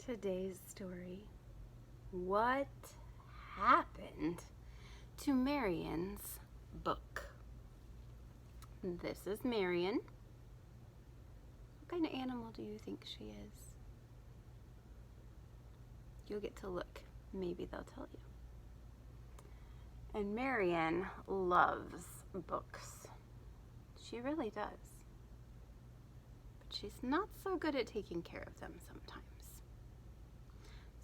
Today's story. What happened to Marion's book? This is Marion. What kind of animal do you think she is? You'll get to look. Maybe they'll tell you. And Marion loves books. She really does. But she's not so good at taking care of them sometimes.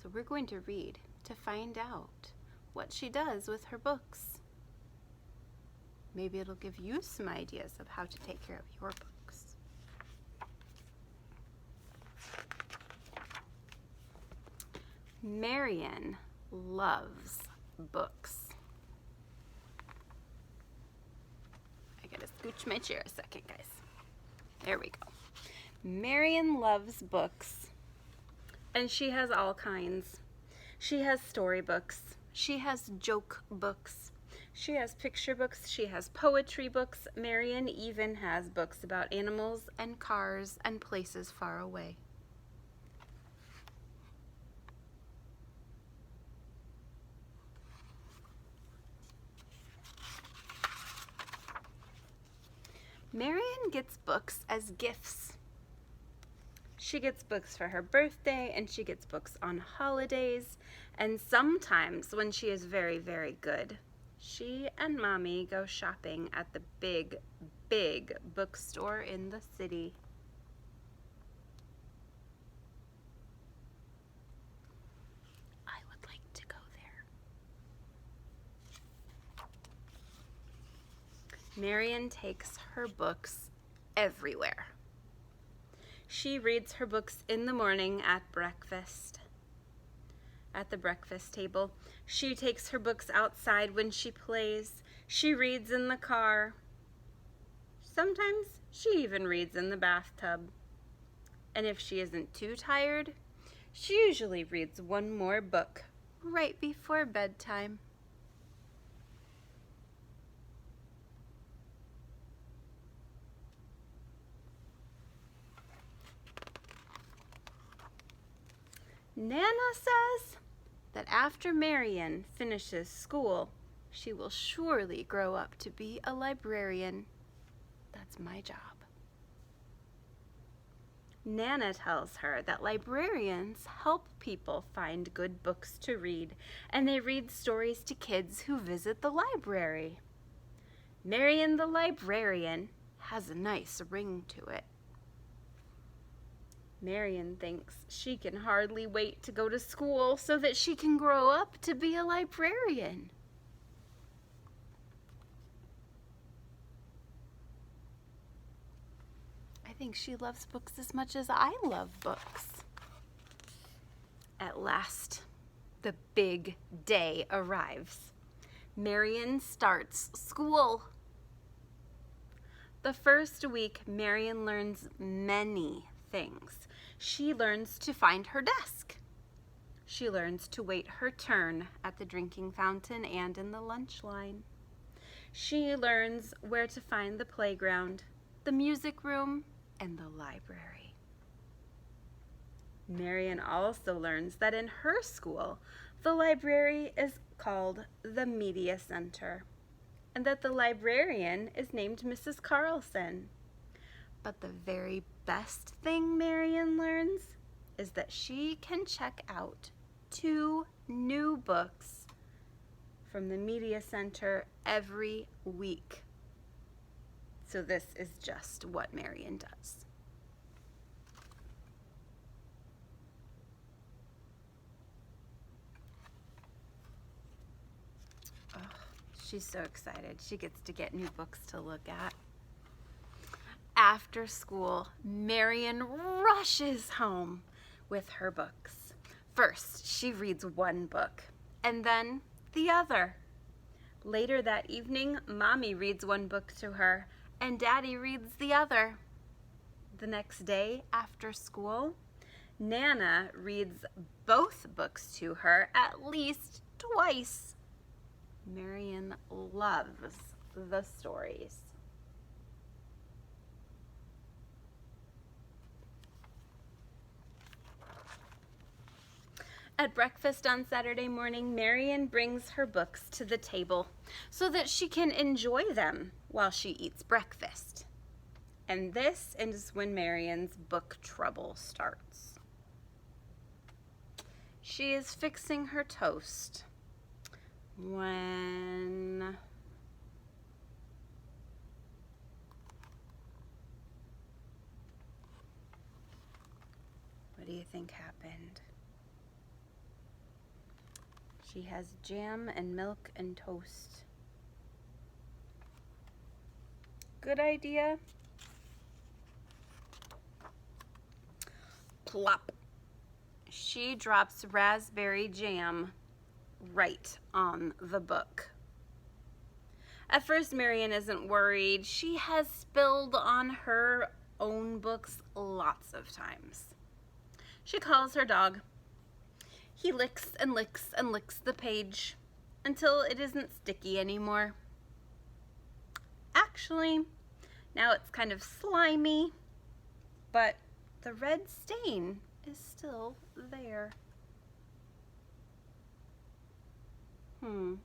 So we're going to read to find out what she does with her books. Maybe it'll give you some ideas of how to take care of your books. Marion loves books. I gotta scooch my chair a second, guys. There we go. Marion loves books, and she has all kinds. She has storybooks. She has joke books. She has picture books. She has poetry books. Marion even has books about animals and cars and places far away. Marion gets books as gifts. She gets books for her birthday, and she gets books on holidays, and sometimes when she is very, very good, she and Mommy go shopping at the big, big bookstore in the city. I would like to go there. Marion takes her books everywhere. She reads her books in the morning at breakfast, at the breakfast table. She takes her books outside when she plays. She reads in the car. Sometimes she even reads in the bathtub. And if she isn't too tired, she usually reads one more book right before bedtime. Nana says that after Marion finishes school, she will surely grow up to be a librarian. That's my job. Nana tells her that librarians help people find good books to read, and they read stories to kids who visit the library. Marion the librarian has a nice ring to it. Marion thinks she can hardly wait to go to school so that she can grow up to be a librarian. I think she loves books as much as I love books. At last, the big day arrives. Marion starts school. The first week, Marion learns many things. She learns to find her desk. She learns to wait her turn at the drinking fountain and in the lunch line. She learns where to find the playground, the music room, and the library. Marion also learns that in her school, the library is called the Media Center, and that the librarian is named Mrs. Carlson. But the very best thing Marion learns is that she can check out 2 new books from the Media Center every week. So this is just what Marion does. Oh, she's so excited. She gets to get new books to look at. After school, Marion rushes home with her books. First, she reads one book, and then the other. Later that evening, Mommy reads one book to her, and Daddy reads the other. The next day, after school, Nana reads both books to her at least twice. Marion loves the stories. At breakfast on Saturday morning, Marion brings her books to the table so that she can enjoy them while she eats breakfast. And this is when Marion's book trouble starts. She is fixing her toast when what do you think happened? She has jam and milk and toast. Good idea? Plop. She drops raspberry jam right on the book. At first, Marion isn't worried. She has spilled on her own books lots of times. She calls her dog. He licks and licks and licks the page until it isn't sticky anymore. Actually, now it's kind of slimy, but the red stain is still there. I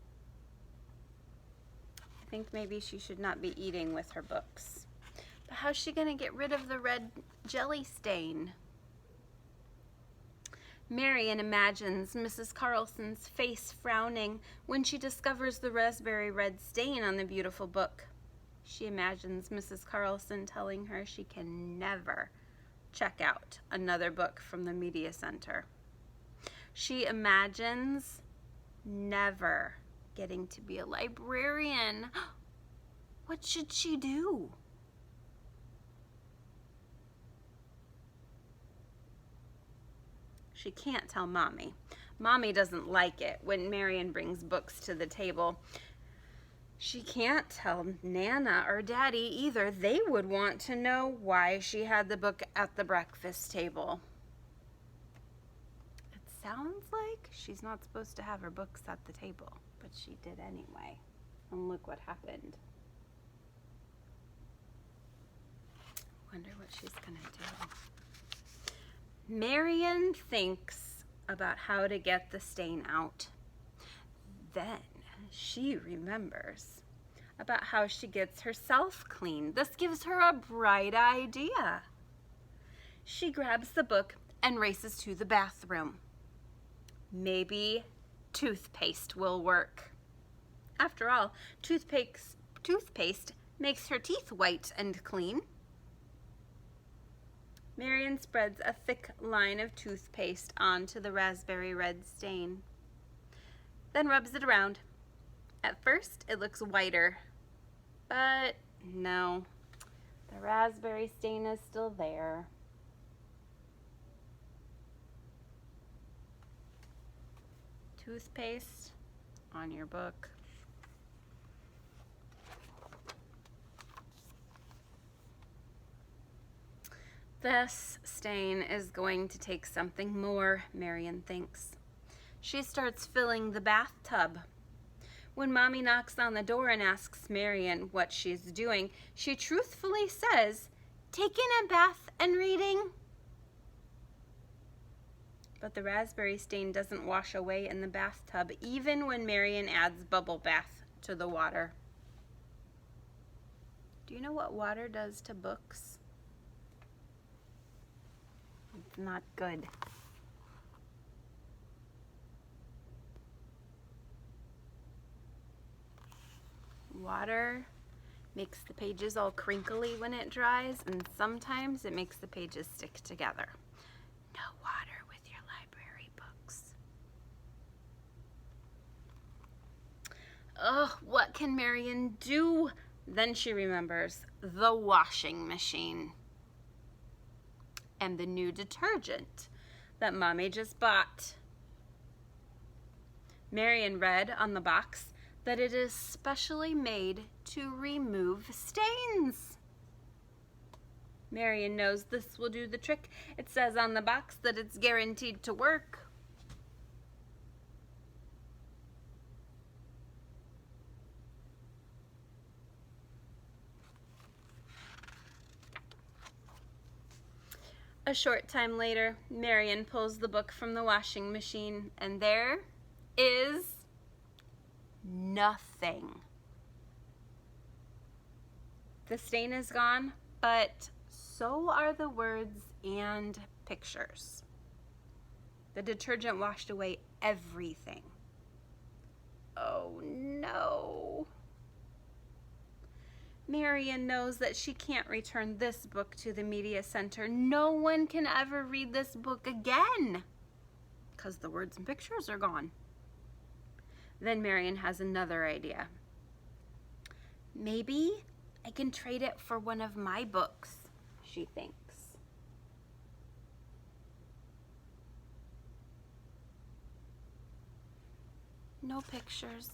think maybe she should not be eating with her books. But how's she gonna get rid of the red jelly stain? Marion imagines Mrs. Carlson's face frowning when she discovers the raspberry red stain on the beautiful book. She imagines Mrs. Carlson telling her she can never check out another book from the media center. She imagines never getting to be a librarian. What should she do? She can't tell Mommy. Mommy doesn't like it when Marion brings books to the table. She can't tell Nana or Daddy either. They would want to know why she had the book at the breakfast table. It sounds like she's not supposed to have her books at the table, but she did anyway. And look what happened. Wonder what she's gonna do. Marion thinks about how to get the stain out. Then she remembers about how she gets herself clean. This gives her a bright idea. She grabs the book and races to the bathroom. Maybe toothpaste will work. After all, toothpaste makes her teeth white and clean. Marion spreads a thick line of toothpaste onto the raspberry red stain, then rubs it around. At first, it looks whiter, but no, the raspberry stain is still there. Toothpaste on your book. This stain is going to take something more, Marion thinks. She starts filling the bathtub. When Mommy knocks on the door and asks Marion what she's doing, she truthfully says, "Taking a bath and reading." But the raspberry stain doesn't wash away in the bathtub, even when Marion adds bubble bath to the water. Do you know what water does to books? It's not good. Water makes the pages all crinkly when it dries, and sometimes it makes the pages stick together. No water with your library books. Ugh, what can Marion do? Then she remembers the washing machine and the new detergent that Mommy just bought. Marion read on the box that it is specially made to remove stains. Marion knows this will do the trick. It says on the box that it's guaranteed to work. A short time later, Marion pulls the book from the washing machine, and there is nothing. The stain is gone, but so are the words and pictures. The detergent washed away everything. Oh no. Marion knows that she can't return this book to the media center. No one can ever read this book again because the words and pictures are gone. Then Marion has another idea. Maybe I can trade it for one of my books, she thinks. No pictures,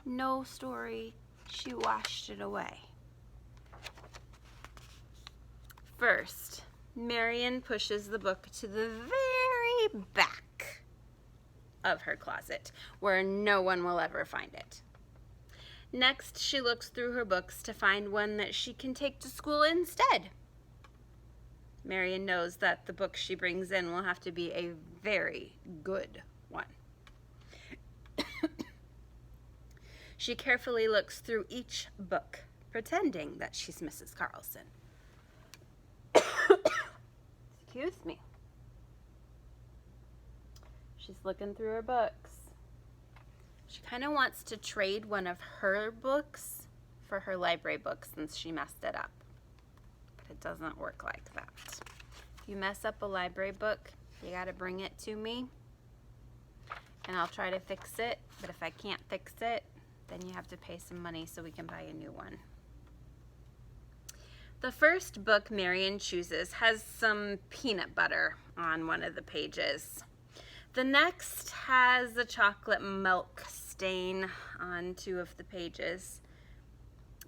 no story. She washed it away. First, Marion pushes the book to the very back of her closet, where no one will ever find it. Next, she looks through her books to find one that she can take to school instead. Marion knows that the book she brings in will have to be a very good one. She carefully looks through each book, pretending that she's Mrs. Carlson. Excuse me. She's looking through her books. She kind of wants to trade one of her books for her library book since she messed it up. But it doesn't work like that. If you mess up a library book, you gotta bring it to me and I'll try to fix it. But if I can't fix it, then you have to pay some money so we can buy a new one. The first book Marion chooses has some peanut butter on one of the pages. The next has a chocolate milk stain on 2 of the pages.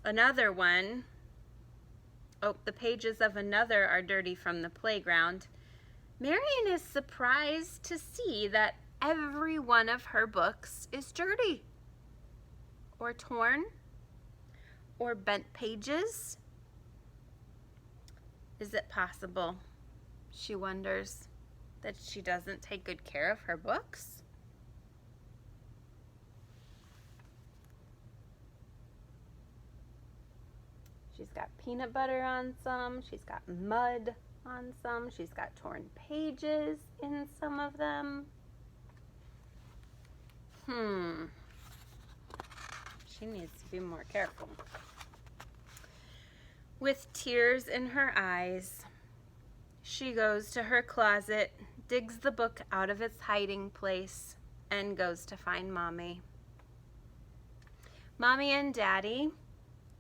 Another one, the pages of another are dirty from the playground. Marion is surprised to see that every one of her books is dirty, or torn, or bent pages. Is it possible, she wonders, that she doesn't take good care of her books? She's got peanut butter on some, she's got mud on some, she's got torn pages in some of them. She needs to be more careful. With tears in her eyes, she goes to her closet, digs the book out of its hiding place, and goes to find Mommy. Mommy and Daddy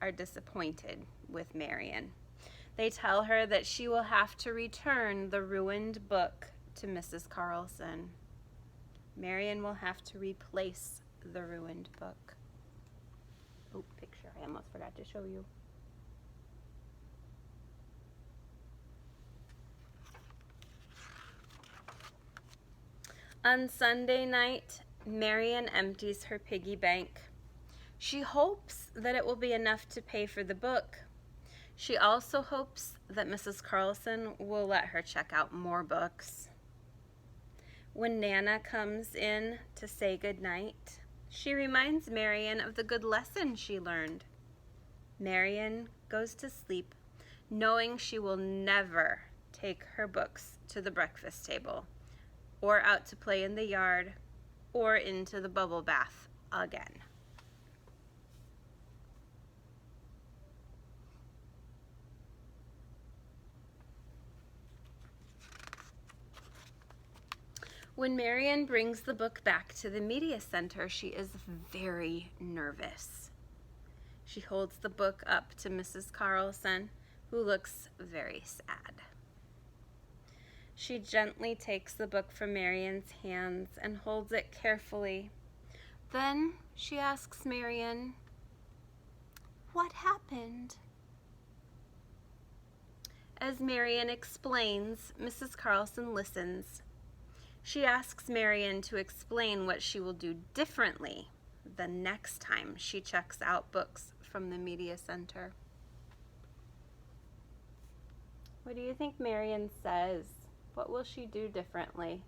are disappointed with Marion. They tell her that she will have to return the ruined book to Mrs. Carlson. Marion will have to replace the ruined book. Oh, picture, I almost forgot to show you. On Sunday night, Marion empties her piggy bank. She hopes that it will be enough to pay for the book. She also hopes that Mrs. Carlson will let her check out more books. When Nana comes in to say goodnight, she reminds Marion of the good lesson she learned. Marion goes to sleep, knowing she will never take her books to the breakfast table, or out to play in the yard, or into the bubble bath again. When Marion brings the book back to the media center, she is very nervous. She holds the book up to Mrs. Carlson, who looks very sad. She gently takes the book from Marion's hands and holds it carefully. Then she asks Marion, "What happened?" As Marion explains, Mrs. Carlson listens. She asks Marion to explain what she will do differently the next time she checks out books from the media center. What do you think Marion says What will she do differently?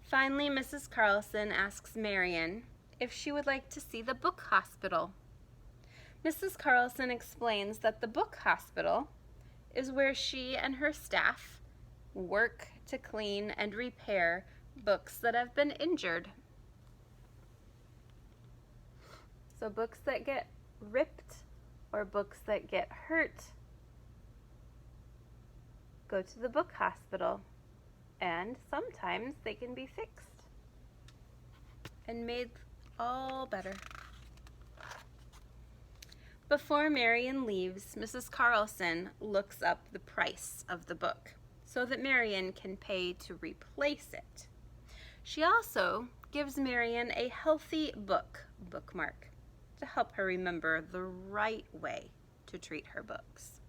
Finally, Mrs. Carlson asks Marion if she would like to see the book hospital. Mrs. Carlson explains that the book hospital is where she and her staff work to clean and repair books that have been injured. So books that get ripped or books that get hurt go to the book hospital, and sometimes they can be fixed and made all better. Before Marion leaves, Mrs. Carlson looks up the price of the book so that Marion can pay to replace it. She also gives Marion a healthy book bookmark to help her remember the right way to treat her books.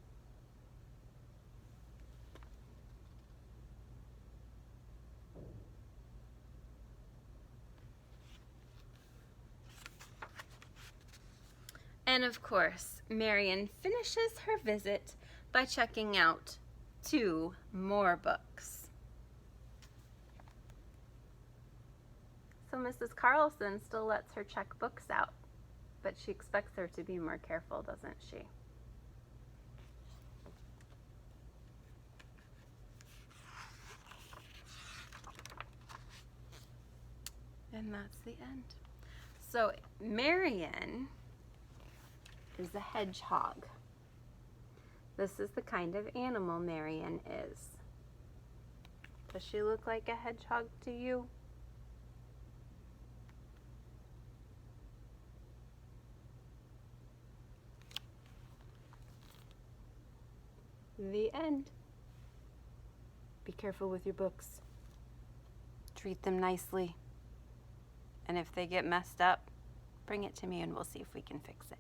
And of course, Marion finishes her visit by checking out 2 more books. So Mrs. Carlson still lets her check books out, but she expects her to be more careful, doesn't she? And that's the end. So Marion is a hedgehog. This is the kind of animal Marion is. Does she look like a hedgehog to you? The end. Be careful with your books. Treat them nicely. And if they get messed up, bring it to me and we'll see if we can fix it.